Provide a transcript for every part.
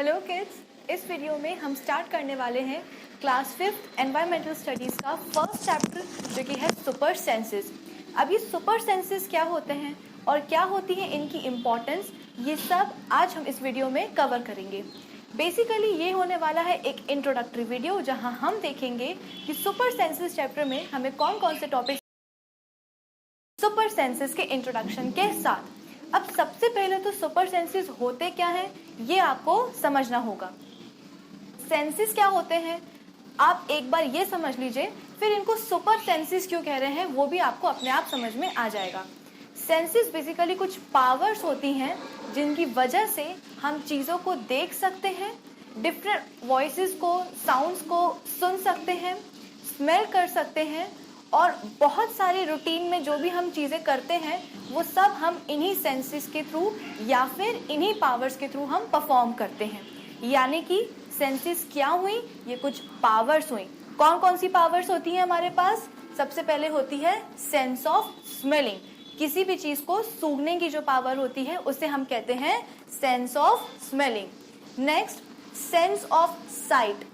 Hello kids, इस video में हम स्टार्ट करने वाले हैं क्लास 5th एनवायरमेंटल स्टडीज़ का फर्स्ट चैप्टर जो कि है सुपर सेंसेस। अब ये सुपर सेंसेस क्या होते हैं और क्या होती है इनकी इम्पोर्टेंस, ये सब आज हम इस वीडियो में कवर करेंगे। बेसिकली ये होने वाला है एक इंट्रोडक्टरी वीडियो जहां हम देखेंगे कि सुपर सेंसेस चैप्टर में हमें कौन कौन से टॉपिक सुपर सेंसेस के इंट्रोडक्शन के साथ। अब सबसे पहले तो सुपर सेंसेस होते क्या हैं ये आपको समझना होगा। सेंसेस क्या होते हैं आप एक बार ये समझ लीजिए, फिर इनको सुपर सेंसेस क्यों कह रहे हैं वो भी आपको अपने आप समझ में आ जाएगा। सेंसेस बेसिकली कुछ पावर्स होती हैं जिनकी वजह से हम चीज़ों को देख सकते हैं, डिफरेंट वॉइसेस को, साउंड्स को सुन सकते हैं, स्मेल कर सकते हैं और बहुत सारे रूटीन में जो भी हम चीज़ें करते हैं वो सब हम इन्हीं सेंसेस के थ्रू या फिर इन्हीं पावर्स के थ्रू हम परफॉर्म करते हैं। यानी कि सेंसेस क्या हुई, ये कुछ पावर्स हुई। कौन कौन सी पावर्स होती हैं हमारे पास? सबसे पहले होती है सेंस ऑफ स्मेलिंग, किसी भी चीज़ को सूंघने की जो पावर होती है उसे हम कहते हैं sense of smelling. Next sense of site,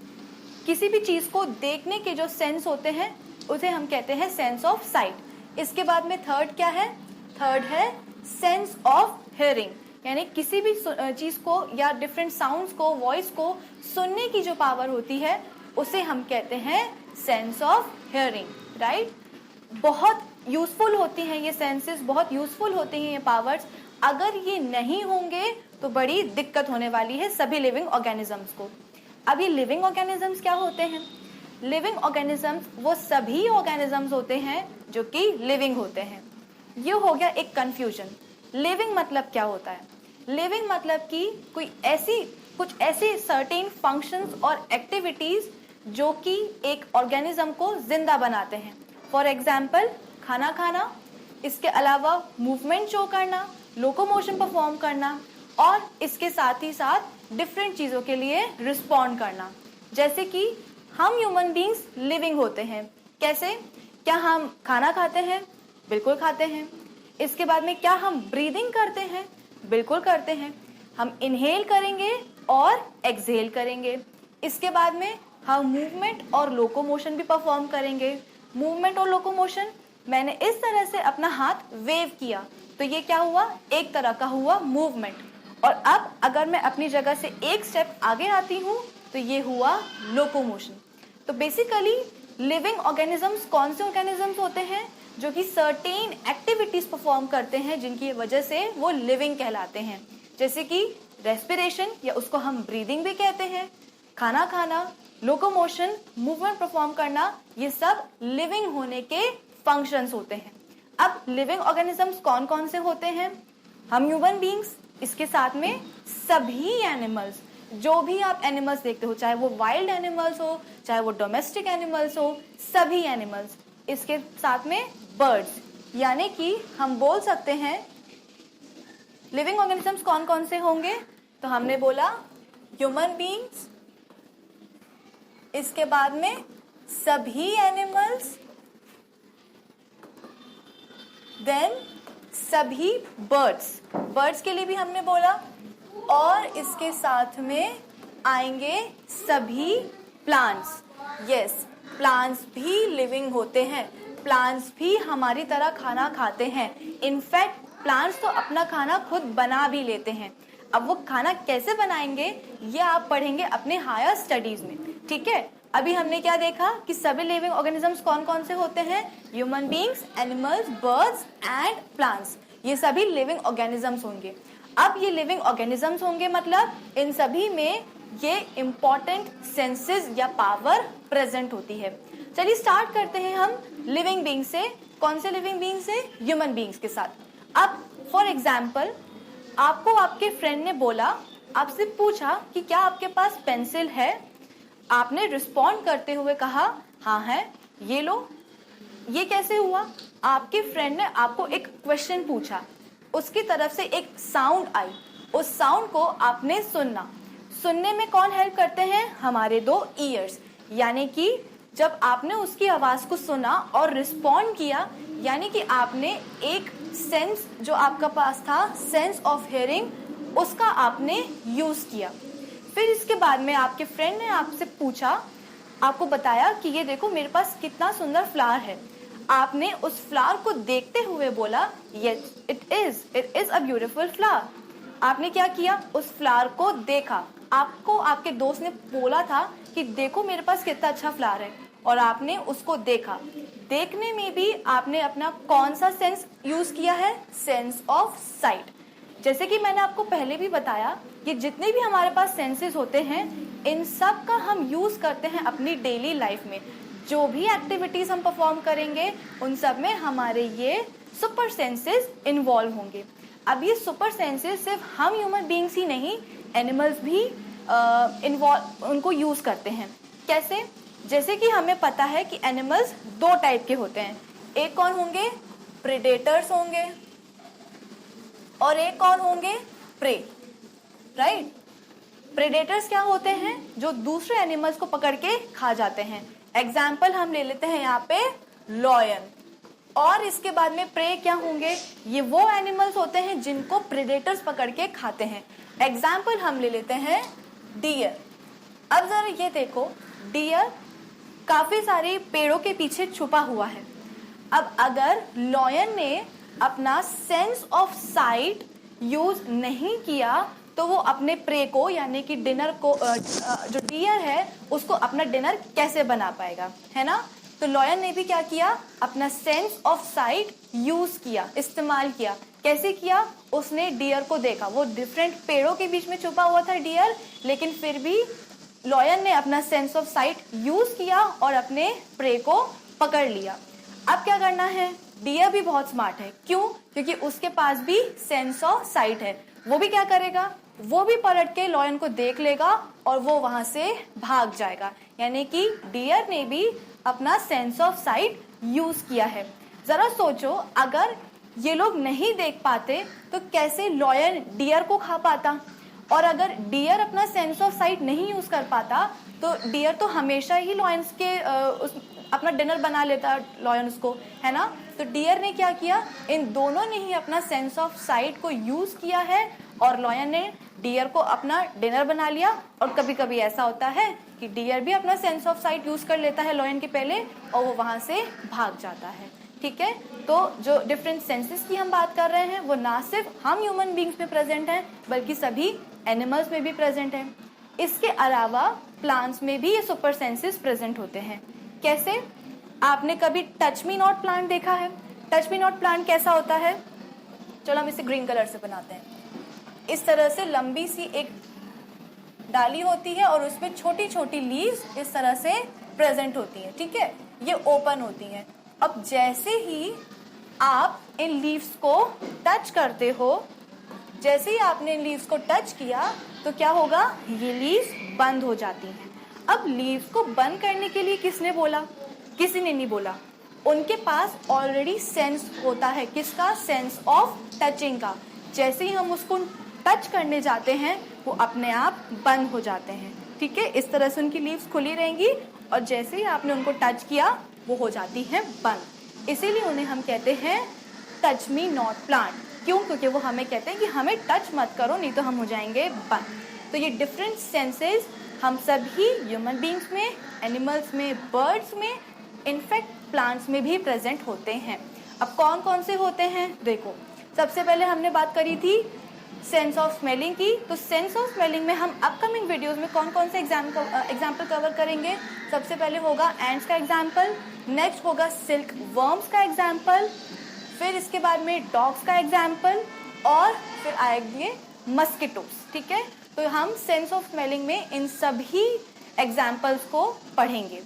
किसी भी चीज़ को देखने के जो सेंस होते हैं उसे हम कहते हैं सेंस ऑफ साइट। इसके बाद में थर्ड क्या है? थर्ड है सेंस ऑफ हियरिंग, यानी किसी भी चीज़ को या डिफरेंट साउंड्स को, वॉइस को सुनने की जो पावर होती है उसे हम कहते हैं सेंस ऑफ हियरिंग, राइट। बहुत यूजफुल होती हैं ये सेंसेस, बहुत यूजफुल होती हैं ये पावर्स। अगर ये नहीं होंगे तो बड़ी दिक्कत होने वाली है सभी लिविंग ऑर्गेनिजम्स को। अब ये लिविंग ऑर्गेनिजम्स क्या होते हैं? लिविंग ऑर्गेनिजम्स वो सभी ऑर्गेनिजम्स होते हैं जो कि लिविंग होते हैं। ये हो गया एक कंफ्यूजन। लिविंग मतलब क्या होता है? लिविंग मतलब कि कुछ ऐसे सर्टेन फंक्शंस और एक्टिविटीज जो कि एक ऑर्गेनिज्म को जिंदा बनाते हैं। फॉर एग्जाम्पल खाना खाना, इसके अलावा मूवमेंट शो करना, लोकोमोशन परफॉर्म करना और इसके साथ ही साथ डिफरेंट चीज़ों के लिए रिस्पॉन्ड करना। जैसे कि हम ह्यूमन बींग्स लिविंग होते हैं। कैसे? क्या हम खाना खाते हैं? बिल्कुल खाते हैं। इसके बाद में क्या हम ब्रीदिंग करते हैं? बिल्कुल करते हैं। हम इनहेल करेंगे और एक्सहेल करेंगे। इसके बाद में हम मूवमेंट और लोकोमोशन भी परफॉर्म करेंगे। मूवमेंट और लोकोमोशन, मैंने इस तरह से अपना हाथ वेव किया तो ये क्या हुआ? एक तरह का हुआ मूवमेंट। और अब अगर मैं अपनी जगह से एक स्टेप आगे आती हूँ तो ये हुआ लोकोमोशन। तो बेसिकली लिविंग ऑर्गेनिजम्स कौन से ऑर्गेनिजम्स होते हैं? जो कि सर्टेन एक्टिविटीज परफॉर्म करते हैं जिनकी वजह से वो लिविंग कहलाते हैं। जैसे कि रेस्पिरेशन या उसको हम ब्रीदिंग भी कहते हैं, खाना खाना, लोकोमोशन, मूवमेंट परफॉर्म करना, ये सब लिविंग होने के फंक्शंस होते हैं। अब लिविंग ऑर्गेनिजम्स कौन कौन से होते हैं? हम ह्यूमन बींग्स, इसके साथ में सभी एनिमल्स, जो भी आप एनिमल्स देखते हो, चाहे वो वाइल्ड एनिमल्स हो, चाहे वो डोमेस्टिक एनिमल्स हो, सभी एनिमल्स। इसके साथ में बर्ड्स, यानी कि हम बोल सकते हैं लिविंग ऑर्गेनिजम्स कौन कौन से होंगे? तो हमने बोला ह्यूमन बीइंग्स, इसके बाद में सभी एनिमल्स, देन सभी बर्ड्स, बर्ड्स के लिए भी हमने बोला, और इसके साथ में आएंगे सभी प्लांट्स। यस, प्लांट्स भी लिविंग होते हैं। प्लांट्स भी हमारी तरह खाना खाते हैं। इनफैक्ट प्लांट्स तो अपना खाना खुद बना भी लेते हैं। अब वो खाना कैसे बनाएंगे ये आप पढ़ेंगे अपने हायर स्टडीज में, ठीक है। अभी हमने क्या देखा कि सभी लिविंग ऑर्गेनिजम्स कौन कौन से होते हैं? Human beings, animals, birds and plants, ये सभी लिविंग ऑर्गेनिजम्स होंगे। अब ये लिविंग ऑर्गेनिजम्स होंगे मतलब इन सभी में ये इंपॉर्टेंट सेंसेस या पावर प्रेजेंट होती है। चलिए स्टार्ट करते हैं हम लिविंग बीइंग से। कौन से लिविंग बीइंग से? ह्यूमन बीइंग्स के साथ। अब फॉर एग्जाम्पल आपको आपके फ्रेंड ने बोला, आपसे पूछा कि क्या आपके पास पेंसिल है? आपने रिस्पॉन्ड करते हुए कहा हाँ है, ये लो। ये कैसे हुआ? आपके फ्रेंड ने आपको एक क्वेश्चन पूछा, उसकी तरफ से एक साउंड आई, उस साउंड को आपने सुनना। सुनने में कौन हेल्प करते हैं? हमारे दो ईयर्स। यानी कि जब आपने उसकी आवाज को सुना और रिस्पॉन्ड किया, यानी कि आपने एक सेंस जो आपका पास था, सेंस ऑफ हियरिंग, उसका आपने यूज किया। फिर इसके बाद में आपके फ्रेंड ने आपसे पूछा, आपको बताया कि ये देखो मेरे पास कितना सुंदर फ्लावर है। आपने उस फ्लावर को देखते हुए बोला, yes it is a beautiful flower. आपने क्या किया, उस फ्लावर को देखा। आपको आपके दोस्त ने बोला था कि देखो मेरे पास कितना अच्छा फ्लावर है, और आपने उसको देखा। देखने में भी आपने अपना कौन सा सेंस यूज किया है, सेंस ऑफ साइट। जैसे कि मैंने आपको पहले भी बताया कि जितने भी हमारे पास सेंसेस होते हैं, इन सब का हम यूज करते हैं अपनी डेली लाइफ में। जो भी एक्टिविटीज हम परफॉर्म करेंगे उन सब में हमारे ये सुपर सेंसेस इन्वॉल्व होंगे। अब ये सुपर सेंसेस सिर्फ हम ह्यूमन बीइंग्स ही नहीं, एनिमल्स भी उनको यूज करते हैं। कैसे? जैसे कि हमें पता है कि एनिमल्स दो टाइप के होते हैं। एक कौन होंगे, प्रेडेटर्स होंगे, और एक कौन होंगे, प्रे। राइट? प्रेडेटर्स क्या होते हैं, जो दूसरे एनिमल्स को पकड़ के खा जाते हैं। एग्जाम्पल हम ले लेते हैं यहाँ पे लॉयन। और इसके बाद में प्रे क्या होंगे, ये वो एनिमल्स होते हैं जिनको प्रेडेटर्स पकड़ के खाते हैं। एग्जाम्पल हम ले लेते हैं डियर। अब जरा ये देखो, डियर काफी सारे पेड़ों के पीछे छुपा हुआ है। अब अगर लॉयन ने अपना सेंस ऑफ साइट यूज नहीं किया तो वो अपने प्रे को यानी कि डिनर को, जो डियर है उसको अपना डिनर कैसे बना पाएगा, है ना? तो लॉयन ने भी क्या किया, अपना सेंस ऑफ साइट यूज किया, इस्तेमाल किया। कैसे किया? उसने डियर को देखा। वो डिफरेंट पेड़ों के बीच में छुपा हुआ था डियर, लेकिन फिर भी लॉयन ने अपना सेंस ऑफ साइट यूज किया और अपने प्रे को पकड़ लिया। अब क्या करना है, डियर भी बहुत स्मार्ट है। क्यों? क्योंकि उसके पास भी सेंस ऑफ साइट है। वो भी क्या करेगा, वो भी पलट के लॉयन को देख लेगा और वो वहां से भाग जाएगा। यानी कि डियर ने भी अपना सेंस ऑफ साइट यूज किया है। जरा सोचो, अगर ये लोग नहीं देख पाते तो कैसे लॉयन डियर को खा पाता? और अगर डियर अपना सेंस ऑफ साइट नहीं यूज कर पाता तो डियर तो हमेशा ही लॉयंस के अपना डिनर बना लेता लॉयन उसको, है ना? तो डियर ने क्या किया, इन दोनों ने ही अपना सेंस ऑफ साइट को यूज किया है और लॉयन ने डियर को अपना डिनर बना लिया। और कभी कभी ऐसा होता है कि डियर भी अपना सेंस ऑफ साइट यूज कर लेता है लॉयन के पहले और वो वहां से भाग जाता है। ठीक है? तो जो डिफरेंट सेंसेस की हम बात कर रहे हैं वो ना सिर्फ हम ह्यूमन बींग्स में प्रेजेंट हैं बल्कि सभी एनिमल्स में भी प्रेजेंट है। इसके अलावा प्लांट्स में भी ये सुपर सेंसेस प्रेजेंट होते हैं। कैसे? आपने कभी टच मी नॉट प्लांट देखा है? टच मी नॉट प्लांट कैसा होता है? चलो हम इसे ग्रीन कलर से बनाते हैं। इस तरह से लंबी सी एक डाली होती है और उसमें छोटी छोटी लीव्स इस तरह से प्रेजेंट होती हैं। ठीक है? ये ओपन होती हैं। अब जैसे ही आप इन लीव्स को टच करते हो, जैसे ही आपने इन लीव्स को टच किया तो क्या होगा, ये लीव्स बंद हो जाती हैं। अब लीव्स को बंद करने के लिए किसने बोला? किसी ने नहीं बोला। उनके पास ऑलरेडी सेंस होता है। किसका? सेंस ऑफ टचिंग का। जैसे ही हम उसको टच करने जाते हैं वो अपने आप बंद हो जाते हैं। ठीक है? इस तरह से उनकी लीव्स खुली रहेंगी और जैसे ही आपने उनको टच किया वो हो जाती हैं बंद। इसीलिए उन्हें हम कहते हैं टच मी नॉट प्लांट। क्यों? क्योंकि वो हमें कहते हैं कि हमें टच मत करो नहीं तो हम हो जाएंगे बंद। तो ये डिफरेंट सेंसेस हम सभी ह्यूमन बींग्स में, एनिमल्स में, बर्ड्स में, इनफैक्ट प्लांट्स में भी प्रेजेंट होते हैं। अब कौन कौन से होते हैं देखो। सबसे पहले हमने बात करी थी सेंस ऑफ स्मेलिंग की। तो सेंस ऑफ स्मेलिंग में हम अपकमिंग वीडियोस में कौन कौन से एग्जाम्पल कवर करेंगे। सबसे पहले होगा एंड्स का एग्जाम्पल, नेक्स्ट होगा सिल्क वर्म्स का एग्जाम्पल, फिर इसके बाद में डॉग्स का एग्जाम्पल और फिर आएंगे मस्किटोस। ठीक है? तो हम सेंस ऑफ स्मेलिंग में इन सभी एग्जाम्पल्स को पढ़ेंगे।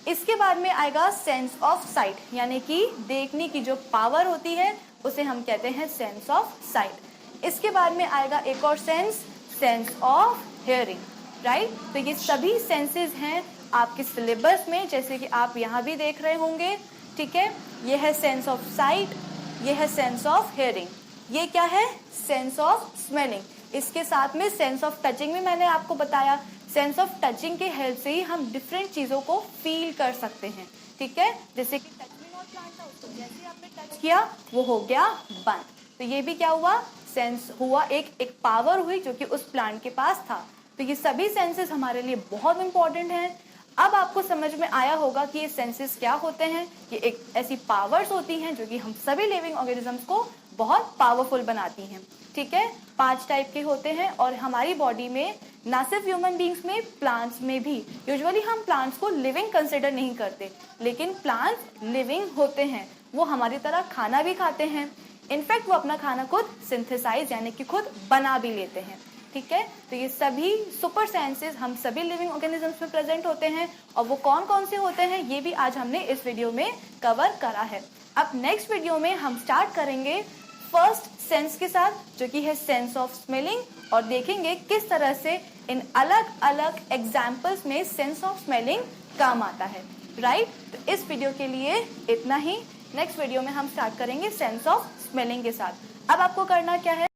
इसके बाद में आएगा सेंस ऑफ साइट, यानी कि देखने की जो पावर होती है उसे हम कहते हैं सेंस ऑफ साइट। इसके बाद में आएगा एक और sense, sense of hearing. Right? तो ये सभी सेंसेस हैं आपके सिलेबस में, जैसे कि आप यहाँ भी देख रहे होंगे। ठीक है? ये है सेंस ऑफ साइट, ये है सेंस ऑफ हियरिंग, ये क्या है, सेंस ऑफ स्मेलिंग। इसके साथ में सेंस ऑफ टचिंग में मैंने आपको बताया, सेंस ऑफ टचिंग के हेल्प से ही हम डिफरेंट चीजों को फील कर सकते हैं। ठीक है? जैसे कि टच मी नॉट प्लांट था, उसको जैसे ही आपने टच किया वो हो गया बंद। तो ये भी क्या हुआ, सेंस हुआ, एक पावर हुई जो कि उस प्लांट के पास था। तो ये सभी सेंसेस हमारे लिए बहुत इंपॉर्टेंट हैं। अब आपको समझ में आया होगा कि ये सेंसेस क्या होते हैं। ये एक ऐसी पावर्स होती हैं जो कि हम सभी लिविंग ऑर्गेनिजम्स को बहुत पावरफुल बनाती हैं। ठीक है, 5 टाइप के होते हैं और हमारी बॉडी में ना सिर्फ ह्यूमन बींग्स में, प्लांट्स में भी, यूजुअली हम प्लांट्स को लिविंग कंसिडर नहीं करते, लेकिन प्लांट्स लिविंग होते हैं। वो हमारी तरह खाना भी खाते हैं। इनफैक्ट वो अपना खाना खुद सिंथेसाइज यानी कि खुद बना भी लेते हैं। ठीक है, तो ये सभी सुपर सेंसेस हम सभी लिविंग ऑर्गेनिजम्स में प्रेजेंट होते हैं और वो कौन कौन से होते हैं ये भी आज हमने इस वीडियो में कवर करा है। अब नेक्स्ट वीडियो में हम स्टार्ट करेंगे फर्स्ट सेंस के साथ, जो कि है सेंस ऑफ स्मेलिंग, और देखेंगे किस तरह से इन अलग अलग एग्जाम्पल्स में सेंस ऑफ स्मेलिंग काम आता है। राइट, तो इस वीडियो के लिए इतना ही। नेक्स्ट वीडियो में हम स्टार्ट करेंगे सेंस ऑफ स्मेलिंग के साथ। अब आपको करना क्या है,